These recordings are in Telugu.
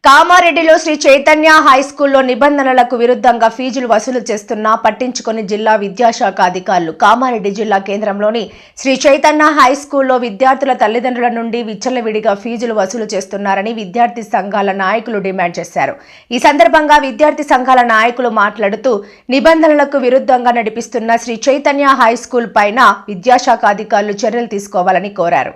కామారెడ్డిలో శ్రీ చైతన్య హై స్కూల్లో నిబంధనలకు విరుద్ధంగా ఫీజులు వసూలు చేస్తున్నా పట్టించుకొని జిల్లా విద్యాశాఖ అధికారులు కామారెడ్డి జిల్లా కేంద్రంలోని శ్రీ చైతన్య హై స్కూల్లో విద్యార్థుల తల్లిదండ్రుల నుండి విచ్చలవిడిగా ఫీజులు వసూలు చేస్తున్నారని విద్యార్థి సంఘాల నాయకులు డిమాండ్ చేశారు. ఈ సందర్భంగా విద్యార్థి సంఘాల నాయకులు మాట్లాడుతూ నిబంధనలకు విరుద్ధంగా నడిపిస్తున్న శ్రీ చైతన్య హై స్కూల్ పైన విద్యాశాఖ అధికారులు చర్యలు తీసుకోవాలని కోరారు.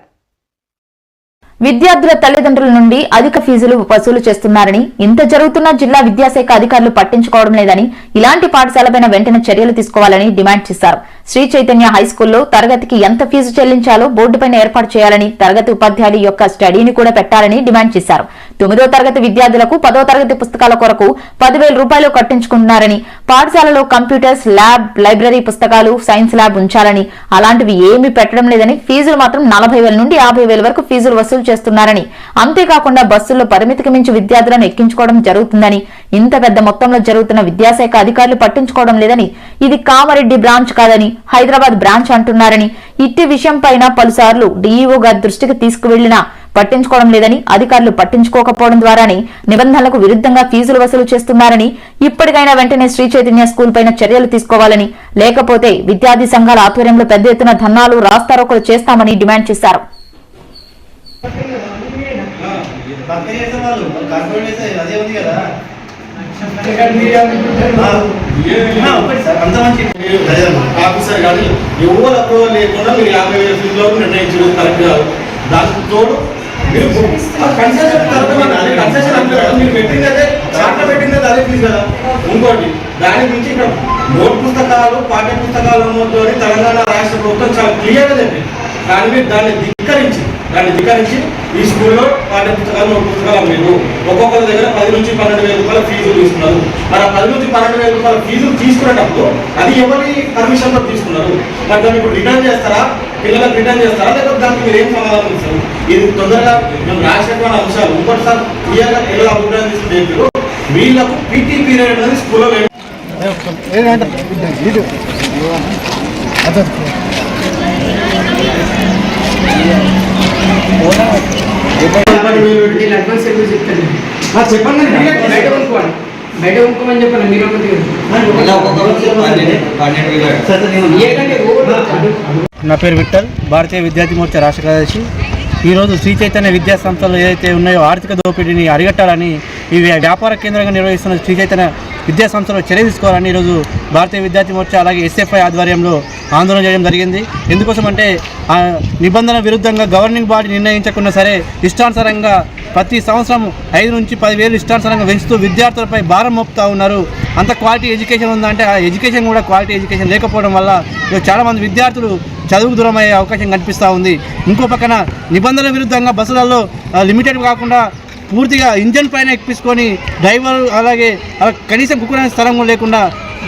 విద్యార్థుల తల్లిదండ్రుల నుండి అధిక ఫీజులు వసూలు చేస్తున్నారని, ఇంత జరుగుతున్న జిల్లా విద్యాశాఖ అధికారులు పట్టించుకోవడం లేదని, ఇలాంటి పాఠశాలపైన వెంటనే చర్యలు తీసుకోవాలని డిమాండ్ చేశారు. శ్రీ చైతన్య హై స్కూల్లో తరగతికి ఎంత ఫీజు చెల్లించాలో బోర్డుపైన ఏర్పాటు చేయాలని, తరగతి ఉపాధ్యాయుల యొక్క స్టడీని కూడా పెట్టాలని డిమాండ్ చేశారు. 9వ తరగతి విద్యార్థులకు 10వ తరగతి పుస్తకాల కొరకు 10,000 రూపాయలు కట్టించుకుంటున్నారని, పాఠశాలలో కంప్యూటర్స్ ల్యాబ్, లైబ్రరీ పుస్తకాలు, సైన్స్ ల్యాబ్ ఉంచాలని, అలాంటివి ఏమీ పెట్టడం లేదని, ఫీజులు మాత్రం 40,000 నుండి 50,000 వరకు ఫీజులు వసూలు చేస్తున్నారని, అంతేకాకుండా బస్సుల్లో పరిమితికి మించి విద్యార్థులను ఎక్కించుకోవడం జరుగుతుందని, ఇంత పెద్ద మొత్తంలో జరుగుతున్న విద్యాశాఖ అధికారులు పట్టించుకోవడం లేదని, ఇది కామారెడ్డి బ్రాంచ్ కాదని హైదరాబాద్ బ్రాంచ్ అంటున్నారని, ఇట్టి విషయం పైన పలుసార్లు డీఈఓ గారి దృష్టికి తీసుకువెళ్లినా పట్టించుకోవడం లేదని, అధికారులు పట్టించుకోకపోవడం ద్వారానే నిబంధనలకు విరుద్ధంగా ఫీజులు వసూలు చేస్తున్నారని, ఇప్పటికైనా వెంటనే శ్రీ చైతన్య స్కూల్ పైన చర్యలు తీసుకోవాలని, లేకపోతే విద్యార్థి సంఘాల ఆధ్వర్యంలో పెద్ద ఎత్తున ధర్నాలు, రాస్తారోకోలు చేస్తామని డిమాండ్ చేశారు. ఆఫీసర్ కానీ ఎవరు అప్రూవల్ లేకుండా మీరు 50,000 ఫీజులో నిర్ణయించడం కరెక్ట్ కాదు. దానికి తోడు మీరు కన్సెషన్ మీరు పెట్టింది అదే చార్ట్లో పెట్టింది అదే ఫీజు కదా. ఇంకోటి దాని గురించి ఇక్కడ నోట్ పుస్తకాలు, పాఠ్య పుస్తకాలు అమ్మొద్దని తెలంగాణ రాష్ట్ర ప్రభుత్వం చాలా క్లియర్గా చెప్పింది. కానీ మీరు దాన్ని ధిక్కరించి ఈ స్కూల్లో పాఠ్య పుస్తకాలు, నోట్ పుస్తకాలు అమ్మేరు. ఒక్కొక్కరి దగ్గర 10 నుంచి 12,000 రూపాయల ఫీజులు తీసుకున్నారు. మరి ఆ 10 నుంచి 12,000 రూపాయల ఫీజులు తీసుకునేటప్పుడు అది ఎవరి పర్మిషన్తో తీసుకున్నారు? మరి దాన్ని ఇప్పుడు రిటర్న్ చేస్తారా, పిల్లలకు రిటర్న్ చేస్తారా, లేకపోతే దానికి మీరు ఏం సమాధానం ఇస్తారు? ఇది తొందరగా మేము రాసేటువంటి అంశాలు ఇంకోటిసారి క్లియర్గా పిల్లల అభిప్రాయం తీసుకునే వీళ్ళకు పీటీ పీరియడ్ అనేది స్కూల్లో నా పేరు విఠల్, భారతీయ విద్యార్థి మోర్చా రాష్ట్ర కార్యదర్శి. ఈరోజు శ్రీ చైతన్య విద్యా సంస్థలు ఏదైతే ఉన్నాయో ఆర్థిక దోపిడీని అరికట్టాలని, ఇవి వ్యాపార కేంద్రంగా నిర్వహిస్తున్న శ్రీ చైతన్య విద్యా సంస్థలు చర్య తీసుకోవాలని ఈరోజు భారతీయ విద్యార్థి మోర్చా అలాగే ఎస్ఎఫ్ఐ ఆధ్వర్యంలో ఆందోళన చేయడం జరిగింది. ఎందుకోసం అంటే ఆ నిబంధన విరుద్ధంగా గవర్నింగ్ బాడీ నిర్ణయించకుండా సరే ఇష్టానుసారంగా ప్రతి సంవత్సరం 5 నుంచి 10,000 ఇష్టానుసారంగా పెంచుతూ విద్యార్థులపై భారం మోపుతూ ఉన్నారు. అంత క్వాలిటీ ఎడ్యుకేషన్ ఉందంటే ఆ ఎడ్యుకేషన్ కూడా క్వాలిటీ ఎడ్యుకేషన్ లేకపోవడం వల్ల చాలామంది విద్యార్థులు చదువుకు దూరం అయ్యే అవకాశం కనిపిస్తూ ఉంది. ఇంకో పక్కన నిబంధనల విరుద్ధంగా బస్సులలో లిమిటెడ్ కాకుండా పూర్తిగా ఇంజన్ పైన ఎక్కించుకొని డ్రైవర్ అలాగే కనీసం కూర్చోడానికి స్థలం కూడా లేకుండా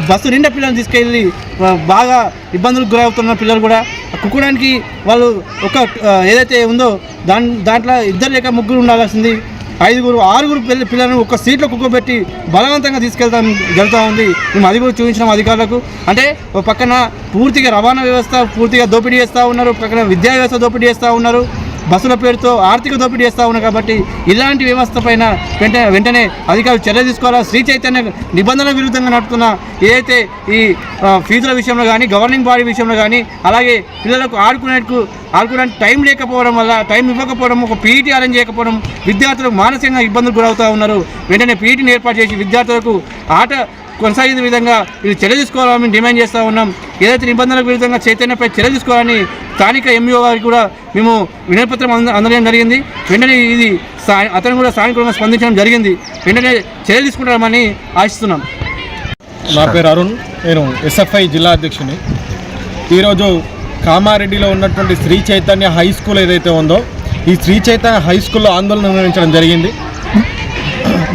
బస్సు నిండా పిల్లల్ని తీసుకెళ్ళి బాగా ఇబ్బందులకు గురవుతున్న పిల్లలు కూడా కుక్కడానికి వాళ్ళు ఒక ఏదైతే ఉందో దాంట్లో 2 లేక 3 ఉండాల్సింది 5, 6 పిల్లలను ఒక సీట్లో కుక్కబెట్టి బలవంతంగా జరుగుతూ ఉంది. మేము అది కూడా చూపించినాం అధికారులకు. అంటే ఒక పక్కన పూర్తిగా రవాణా వ్యవస్థ పూర్తిగా దోపిడీ చేస్తూ ఉన్నారు, పక్కన విద్యా వ్యవస్థ దోపిడీ చేస్తూ ఉన్నారు, బస్సుల పేరుతో ఆర్థిక దోపిడీ చేస్తూ ఉన్నారు. కాబట్టి ఇలాంటి వ్యవస్థ పైన వెంటనే అధికారులు చర్య తీసుకోవాలా. శ్రీ చైతన్య నిబంధనల విరుద్ధంగా నడుపుతున్న ఏదైతే ఈ ఫీజుల విషయంలో కానీ, గవర్నింగ్ బాడీ విషయంలో కానీ, అలాగే పిల్లలకు ఆడుకోవడానికి టైం లేకపోవడం వల్ల, టైం ఇవ్వకపోవడం, ఒక పీఈటీ అరేంజ్ చేయకపోవడం, విద్యార్థులు మానసికంగా ఇబ్బందులు గురవుతూ ఉన్నారు. వెంటనే పీఈటీని ఏర్పాటు చేసి విద్యార్థులకు ఆట కొనసాగిన విధంగా ఇది చర్య తీసుకోవాలని డిమాండ్ చేస్తూ ఉన్నాం. ఏదైతే నిబంధనలకు విరుద్ధంగా చైతన్యపై చర్య తీసుకోవాలని స్థానిక ఎంఈఓ గారికి కూడా మేము వినతిపత్రం అందజేయడం జరిగింది. వెంటనే ఇది అతను కూడా స్థానికంగా స్పందించడం జరిగింది. వెంటనే చర్య తీసుకుంటామని ఆశిస్తున్నాం. నా పేరు అరుణ్, నేను ఎస్ఎఫ్ఐ జిల్లా అధ్యక్షుని. ఈరోజు కామారెడ్డిలో ఉన్నటువంటి శ్రీ చైతన్య హై స్కూల్ ఏదైతే ఉందో ఈ శ్రీ చైతన్య హై స్కూల్లో ఆందోళన నిర్వహించడం జరిగింది.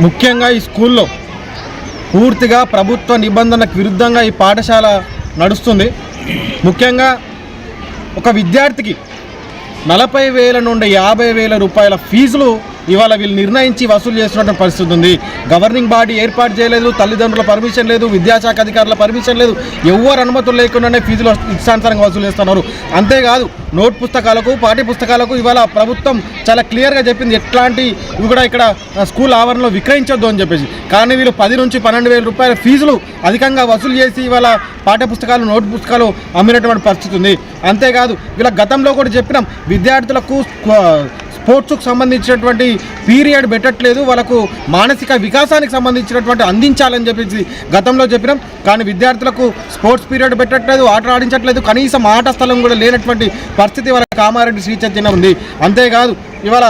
ముఖ్యంగా ఈ స్కూల్లో పూర్తిగా ప్రభుత్వ నిబంధనలకు విరుద్ధంగా ఈ పాఠశాల నడుస్తుంది. ముఖ్యంగా ఒక విద్యార్థికి 40,000 నుండి 50,000 రూపాయల ఫీజులు ఇవాళ వీళ్ళు నిర్ణయించి వసూలు చేస్తున్నటువంటి పరిస్థితి ఉంది. గవర్నింగ్ బాడీ ఏర్పాటు చేయలేదు, తల్లిదండ్రుల పర్మిషన్ లేదు, విద్యాశాఖ అధికారుల పర్మిషన్ లేదు, ఎవరు అనుమతులు లేకుండానే ఫీజులు ఇష్టానుసారంగా వసూలు చేస్తున్నారు. అంతేకాదు నోట్ పుస్తకాలకు, పాఠ్య పుస్తకాలకు ఇవాళ ప్రభుత్వం చాలా క్లియర్గా చెప్పింది ఎట్లాంటి ఇవి కూడా ఇక్కడ స్కూల్ ఆవరణలో విక్రయించొద్దు అని చెప్పేసి. కానీ వీళ్ళు 10 నుంచి 12,000 రూపాయల ఫీజులు అధికంగా వసూలు చేసి ఇవాళ పాఠ్య పుస్తకాలు, నోట్ పుస్తకాలు అమ్మినటువంటి పరిస్థితి ఉంది. అంతేకాదు వీళ్ళ గతంలో కూడా చెప్పినాం, విద్యార్థులకు స్పోర్ట్స్కు సంబంధించినటువంటి పీరియడ్ పెట్టట్లేదు, వాళ్ళకు మానసిక వికాసానికి సంబంధించినటువంటి అందించాలని చెప్పేసి గతంలో చెప్పినాం. కానీ విద్యార్థులకు స్పోర్ట్స్ పీరియడ్ పెట్టట్లేదు, ఆట ఆడించట్లేదు, కనీసం ఆట స్థలం కూడా లేనటువంటి పరిస్థితి వాళ్ళ కామారెడ్డి శ్రీ చైతన్య ఉంది. అంతేకాదు ఇవాళ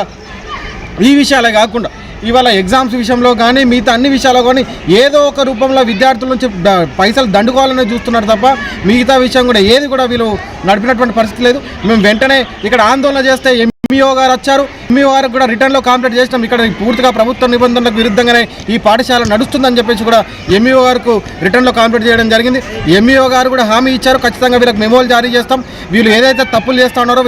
ఈ విషయాలే కాకుండా ఇవాళ ఎగ్జామ్స్ విషయంలో కానీ మిగతా అన్ని విషయాల్లో కానీ ఏదో ఒక రూపంలో విద్యార్థుల నుంచి పైసలు దండుకోవాలని చూస్తున్నారు తప్ప మిగతా విషయం కూడా ఏది కూడా వీళ్ళు నడిపినటువంటి పరిస్థితి లేదు. మేము వెంటనే ఇక్కడ ఆందోళన చేస్తే ఎంఈఓ గారు వచ్చారు, ఎంఈఓ గారికి కూడా రిటర్న్లో కంప్లైంట్ చేసినాం. ఇక్కడ పూర్తిగా ప్రభుత్వ నిబంధనలకు విరుద్ధంగానే ఈ పాఠశాల నడుస్తుందని చెప్పేసి కూడా ఎంఈఓ గారికి రిటర్న్లో కంప్లైంట్ చేయడం జరిగింది. ఎంఈఓ గారు కూడా హామీ ఇచ్చారు, ఖచ్చితంగా వీళ్ళకి మెమోలు జారీ చేస్తాం, వీళ్ళు ఏదైతే తప్పులు చేస్తూ ఉన్నారో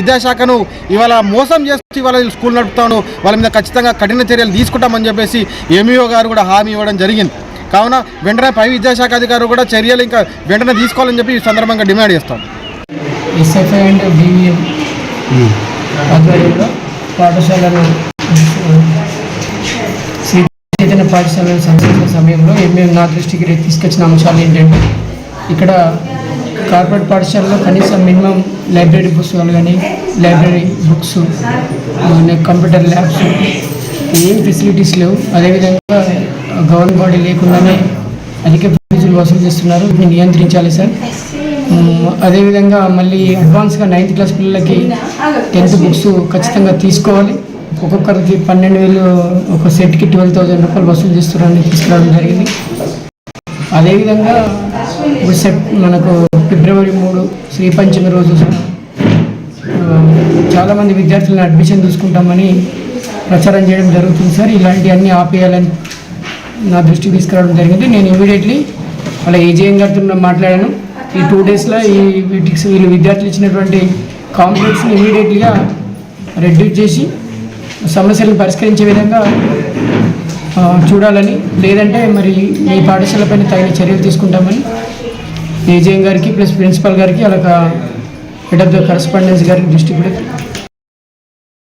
విద్యాశాఖను ఇవాళ మోసం చేస్తూ ఇవాళ స్కూల్ నడుపుతాను, వాళ్ళ మీద ఖచ్చితంగా కఠిన చర్యలు తీసుకుంటామని చెప్పేసి ఎంఈఓ గారు కూడా హామీ ఇవ్వడం జరిగింది. కావున వెంటనే పై విద్యాశాఖ అధికారులు కూడా చర్యలు ఇంకా వెంటనే తీసుకోవాలని చెప్పి ఈ సందర్భంగా డిమాండ్ చేస్తాం. ఎస్ఎఫ్ఐ అండ్ బీవీఎం ఆధ్వర్యంలో పాఠశాలను శ్రీ చైతన్య పాఠశాలను సందర్శించిన సమయంలో మేము నా దృష్టికి తీసుకొచ్చిన అంశాలు ఏంటంటే, ఇక్కడ కార్పొరేట్ పాఠశాలలో కనీసం మినిమం లైబ్రరీ పుస్తకాలు కానీ, లైబ్రరీ బుక్స్, కంప్యూటర్ ల్యాబ్స్ ఏం ఫెసిలిటీస్ లేవు. అదేవిధంగా గవర్నమెంట్ బాడీ లేకుండానే అధిక ఫీజులు వసూలు చేస్తున్నారు, వీటిని నియంత్రించాలి సార్. అదేవిధంగా మళ్ళీ అడ్వాన్స్గా 9th క్లాస్ పిల్లలకి 10th బుక్స్ ఖచ్చితంగా తీసుకోవాలి. ఒక్కొక్కరికి 12,000, ఒక సెట్కి 12,000 రూపాయలు వసూలు చేస్తున్నారని తీసుకురావడం జరిగింది. అదేవిధంగా మనకు ఫిబ్రవరి 3 శ్రీ పంచమి రోజు చాలామంది విద్యార్థులను అడ్మిషన్ తీసుకుంటామని ప్రచారం చేయడం జరుగుతుంది సార్. ఇలాంటివన్నీ ఆపేయాలని నా దృష్టికి తీసుకురావడం జరిగింది. నేను ఇమీడియట్లీ వాళ్ళ ఏజీఎం గారితో మాట్లాడాను. ఈ 2 డేస్లో వీళ్ళు విద్యార్థులు ఇచ్చినటువంటి కాంప్లైంట్స్ని ఇమీడియట్లీగా రెడ్యూస్ చేసి సమస్యలను పరిష్కరించే విధంగా చూడాలని, లేదంటే మరి ఈ పాఠశాలపైన తగిన చర్యలు తీసుకుంటామని ఏజీఎం గారికి ప్లస్ ప్రిన్సిపల్ గారికి, అలాగే హెడ్ ఆఫ్ ద కరస్పాండెన్స్ గారికి దృష్టి కూడా